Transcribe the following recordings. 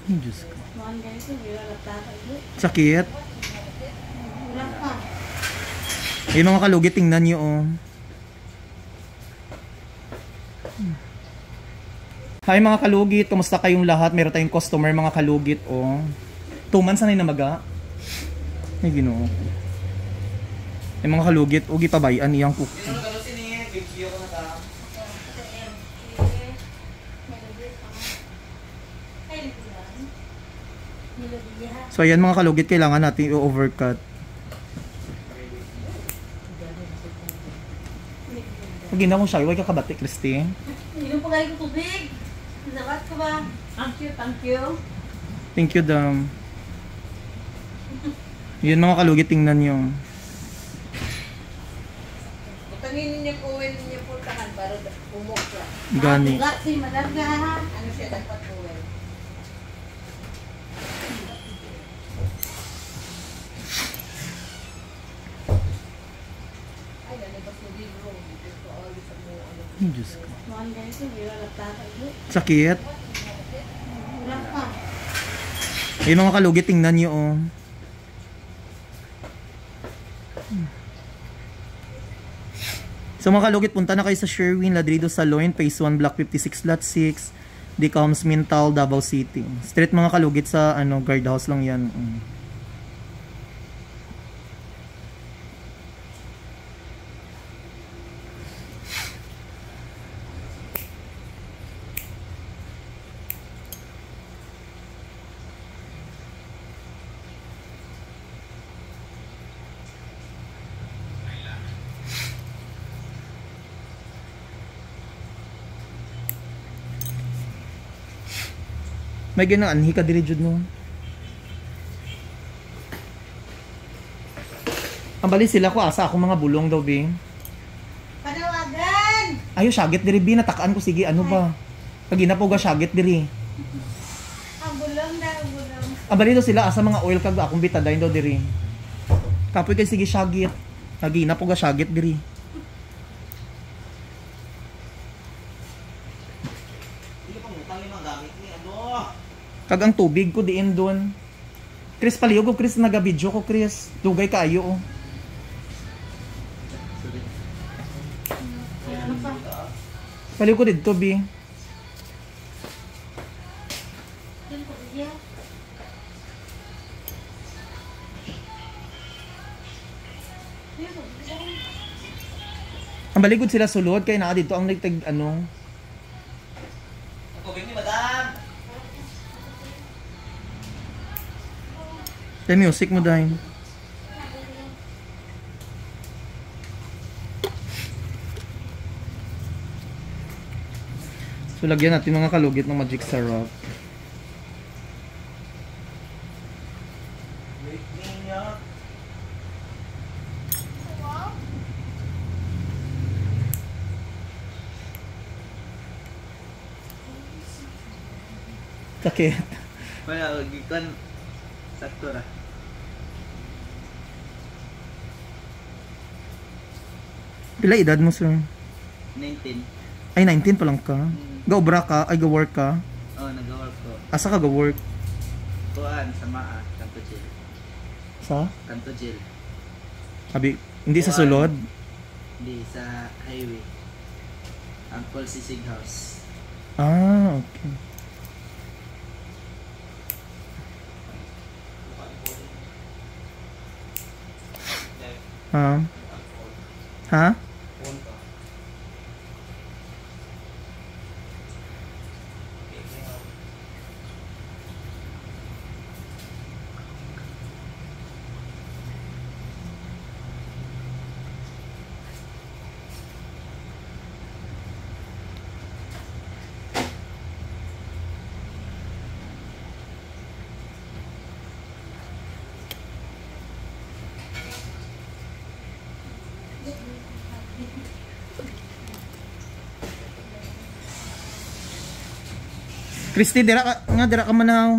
Ay, Diyos ko. Sakit. Ay, mga kalugit, tingnan nyo, oh. Hi mga kalugit, kumusta kayong lahat? Meron tayong customer mga kalugit, oh. 2 months na namaga. Ay, Ginoo. Ay, mga kalugit, ugi pa bayan iyang cook. So ayan mga kalugit, kailangan natin i-overcut. Pag ginawa ko siya, huwag ka kabati, Christy. Inom po kayo tubig. Salamat ka ba? Thank you, thank you. Thank you, Dam. Yun mga kalugit, tingnan nyo. Tanginin niya po, niya po tahan para umokra. Gani. Gati, malaga. Ano siya dapat po? Ay, Diyos ko. Sakit. Ay, mga kalugit, tingnan nyo, oh. So mga kalugit, punta na kayo sa Sherwin Ladrido Saloon, Phase 1, Block 56, Lot 6, Decoms, Mintal, Davao City. Street mga kalugit sa guardhouse lang yan. May ginaanhi ka diri jud no. Ang bali sila ko asa ako mga bulong daw bing. Panawagan. Ayo syagit diri bi natakaan ko sige ano ba. Pag ginapo ga syagit diri. Ang bulong daw bulong. Ang bali daw sila asa mga oil kag akong bitadayon daw diri. Kapoy kay sige syagit. Nagina po ga syagit diri. Kag ang tubig ko diin doon. Chris paliw ko, Chris naga-video ko, Chris. Dugay kaayo oh. Paliw ko dito, bi. Ang baligod sila sulod kay naa dito ang nagtag ano. Tubig ni madam. Play music mo dahil. So lagyan natin mga kalugit ng magic syrup. Sakit. Wala, gikan sakto ra. Pila edad mo, sir? 19. Ay, 19 pa lang ka? Ga-obra ka? Ay, ga-work ka? Oh, nag-work ko. Asa ka ga-work? Kuan sa Maa, Kanto Jail. Sa? Kanto Jail. Abi, hindi sa sulod? Hindi, sa highway. Ang Paul Sisig House. Ah, okay. Ha? Christy, dira ka manaw.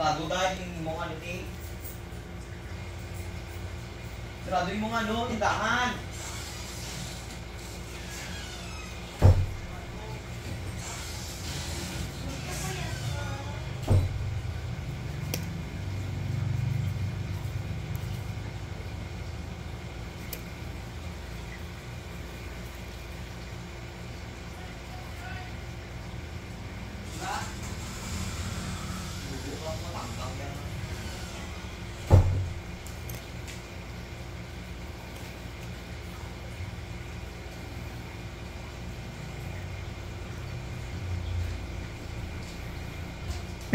Sarado dahil yung mong ano eh. Sarado yung mga ano, tindahan.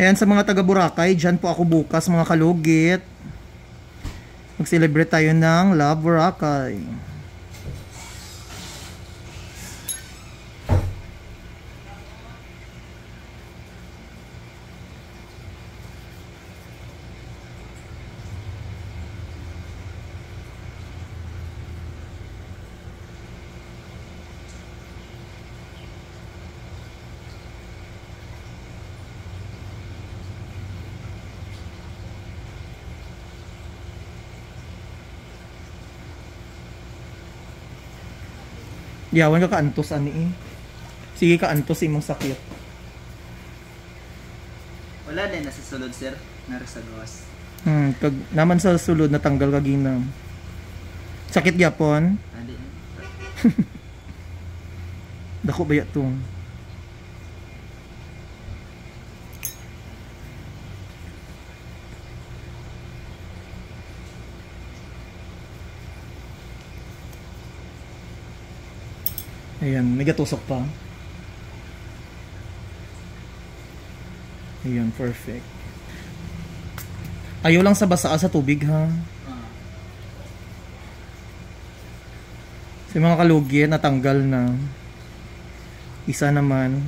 Ayan sa mga taga Boracay, dyan po ako bukas mga kalugit. Mag-celebrate tayo ng Love Boracay. Yawan ka kaantos ani eh. Sige kaantos imong sakit. Wala din nasa sulod sir, narasagos. Kag naman sa sulod natanggal ka ginam. Sakit gyapon. Adi. Dako ba yatong? Ayan, may gatusok pa. Ayan, perfect. Ayaw lang sa basa sa tubig ha. Sa mga kalugit, natanggal na. Isa naman.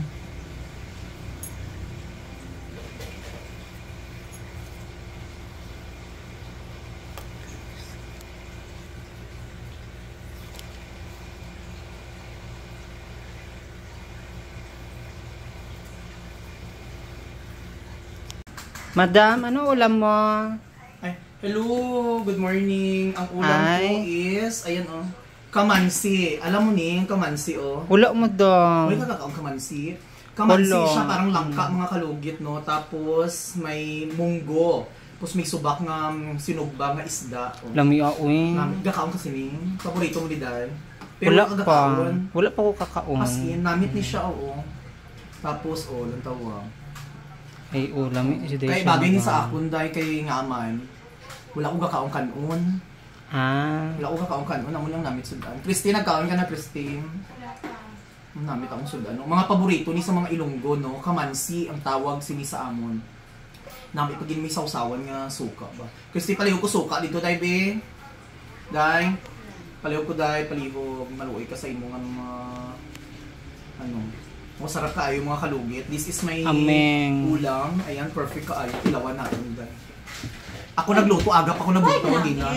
Madam, ano ulam mo? Ay, hello, good morning. Ang ulam ko is, ayan oh, kamansi. Alam mo ni, kamansi oh. Ulo mo dong. Uy, kakakaong kamansi. Kamansi Ulo. siya parang langka mga kalugit no. Tapos may munggo. Tapos may subak nga sinugba nga isda. Oh. Lami uy. Gakaon kasi ni. Paborito mo diday. Pero Wala pa. kagakaon. Wala pa ko kakaon. As in, namit ni siya oo. Tapos oh, lantawa. Ay, lami. Kay bagay ni sa akon dahil kay ngaman. Wala ko gakaong kanon. Wala ko gakaong kanon. Amo lang namit sudan. Christine, nagkaon ka na Christine? Namit akong sudan. Mga paborito ni sa mga Ilonggo, no? Kamansi ang tawag sini sa amon. Namit pagin may sausawan nga suka ba. Christine, palihog ko suka dito dahil be. Dahil palihog ko dahil palihog maluoy ka sa imong mga ano. Masarap ka ayo mga kalugit. This is my ulam. Ayan, perfect ka ayo. Ilawan natin dahil. Ako nagluto, agap ako nagbugtaw gina.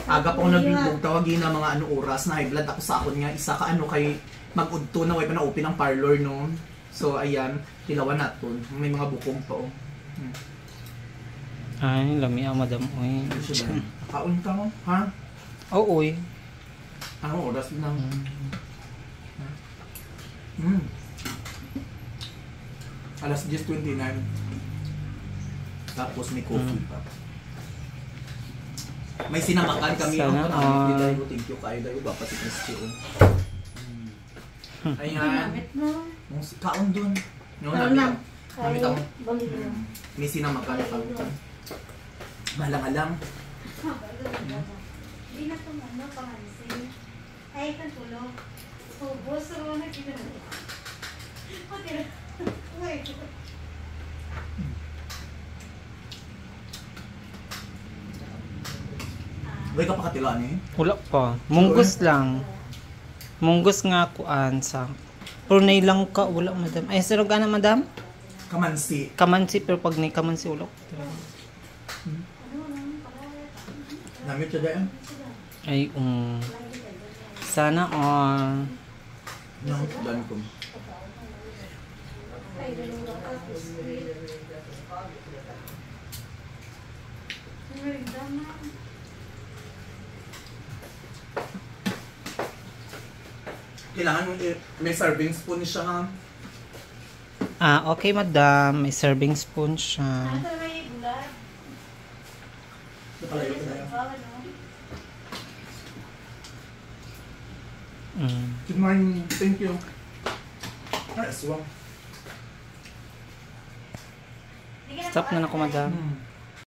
Agap ako nagbugtaw gina mga ano oras na high blood ako sa akon nga isa ka ano kay mag-udto na way pa na open ang parlor no. So ayan, tilawan naton. May mga bukong pa oh. Ay, lami ang madam oy. Kaon ka mo, ha? Oo oy. Ano oras na? Alas 10:29. Tapos may coffee pa. May sinamakan kami Sana, ang thank you kayo dayo ba pati Christy oh. Ayan. Kaon doon. No, namit ako. May sinamakan pa. Malang-alang. Hindi na ito ano, pangansin. Ay, kan tulog. Ubos, so nakita na. Okay. Wait. Wait ka pa katilaan eh? Wala pa. Munggos lang. Munggos nga kuan sa. Pero nailang ka, wala madam. Ay, sarog na madam? Kamansi. Kamansi, pero pag may kamansi, wala. Namit siya dahil? Ay, sana all. No, done ko. Merinda na. Kailangan may serving spoon siya ha. Okay madam, may serving spoon siya. Ano talaga yung bulat? Nakalayo ko na yan. Good morning. Thank you. Aswang. Stop na ako madam.